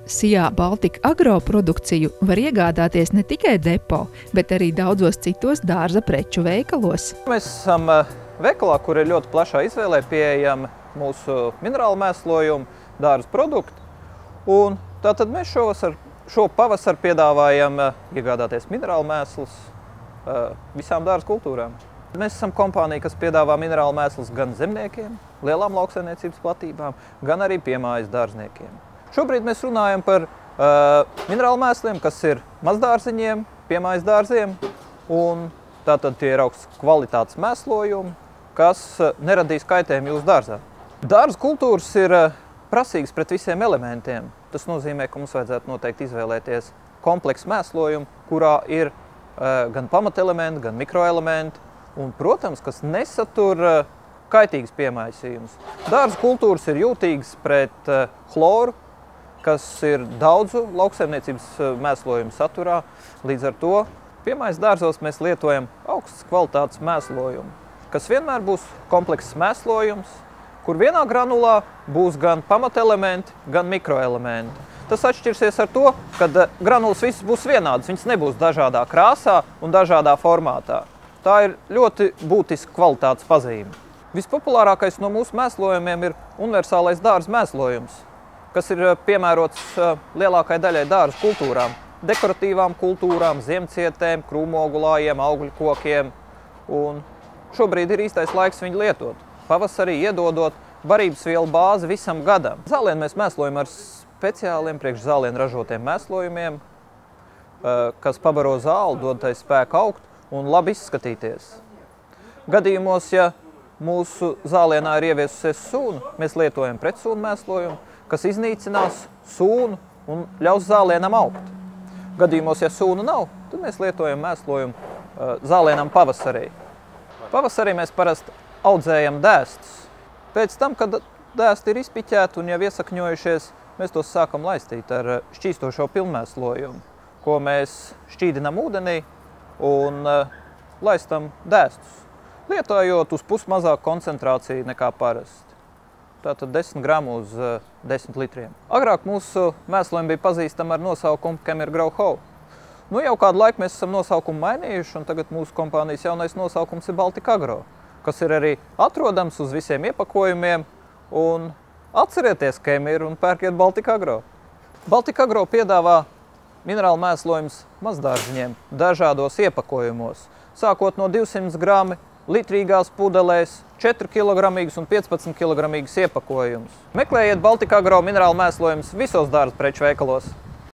Sijā Baltika Agro produkciju var iegādāties ne tikai depo, bet arī daudzos citos dārza preču veikalos. Mēs esam veikalā, kur ir ļoti plašā izvēlē pieejami mūsu minerālu mēslojumu, dārza produkti. Un tātad mēs šo pavasaru piedāvājam iegādāties minerālu mēslus visām dārza kultūrām. Mēs esam kompānija, kas piedāvā minerālu mēslus gan zemniekiem, lielām lauksaimniecības platībām, gan arī piemājas dārzniekiem. Šobrīd mēs runājam par minerālu mēsliem, kas ir mazdārziņiem, piemājas dārziem, un tātad tie ir augsts kvalitātes mēslojumi, kas neradīs kaitējumu jūsu dārzā. Dārza kultūras ir prasīgas pret visiem elementiem. Tas nozīmē, ka mums vajadzētu noteikti izvēlēties kompleksu mēslojumu, kurā ir gan pamatelementi, gan mikroelementi, un, protams, kas nesatur kaitīgas piemaisījumus. Dārza kultūras ir jūtīgas pret chloru, kas ir daudzu lauksaimniecības mēslojumu saturā. Līdz ar to piemājas dārzos mēs lietojam augstas kvalitātes mēslojumu, kas vienmēr būs komplekss mēslojums, kur vienā granulā būs gan pamatelementi, gan mikroelementi. Tas atšķirsies ar to, ka granulas visas būs vienādas, viņas nebūs dažādā krāsā un dažādā formātā. Tā ir ļoti būtiska kvalitātes pazīme. Vispopulārākais no mūsu mēslojumiem ir universālais dārza mēslojums, kas ir piemērots lielākai daļai dārza kultūrām, dekoratīvām kultūrām, ziemcietēm, krūmogulājiem, augļu kokiem. Un šobrīd ir īstais laiks viņu lietot. Pavasarī iedodot barības vielu bāzi visam gadam. Zālienu mēs mēslojam ar speciāliem priekš zālienu ražotiem mēslojumiem, kas pabaro zāli, dod tai spēku augt un labi izskatīties. Gadījumos, ja mūsu zālienā ir ieviesusies sūna, mēs lietojam pretsūnu mēslojumu, kas iznīcinās sūnu un ļaus zālienam augt. Gadījumos, ja sūna nav, tad mēs lietojam mēslojumu zālienam pavasarī. Pavasarī mēs parasti audzējam dēstus. Pēc tam, kad dēsti ir izpiķēti un jau iesakņojušies, mēs tos sākam laistīt ar šķīstošo pilnmēslojumu, ko mēs šķīdinam ūdenī un laistam dēstus, lietojot uz pusi mazāku koncentrāciju nekā parasti. Tātad 10 gramu uz 10 litriem. Agrāk mūsu mēslojumi bija pazīstami ar nosaukumu Kemir Grow How. Nu, jau kādu laiku mēs esam nosaukumu mainījuši, un tagad mūsu kompānijas jaunais nosaukums ir Baltika Agro, kas ir arī atrodams uz visiem iepakojumiem. Un atcerieties Kemir un pērkiet Baltika Agro. Baltika Agro piedāvā minerālu mēslojumus mazdārziņiem dažādos iepakojumos, sākot no 200 grami litrīgās pudelēs, 4 kg un 15 kg iepakojumus. Meklējiet Baltika Agro minerālu mēslojumus visos dārza preču veikalos.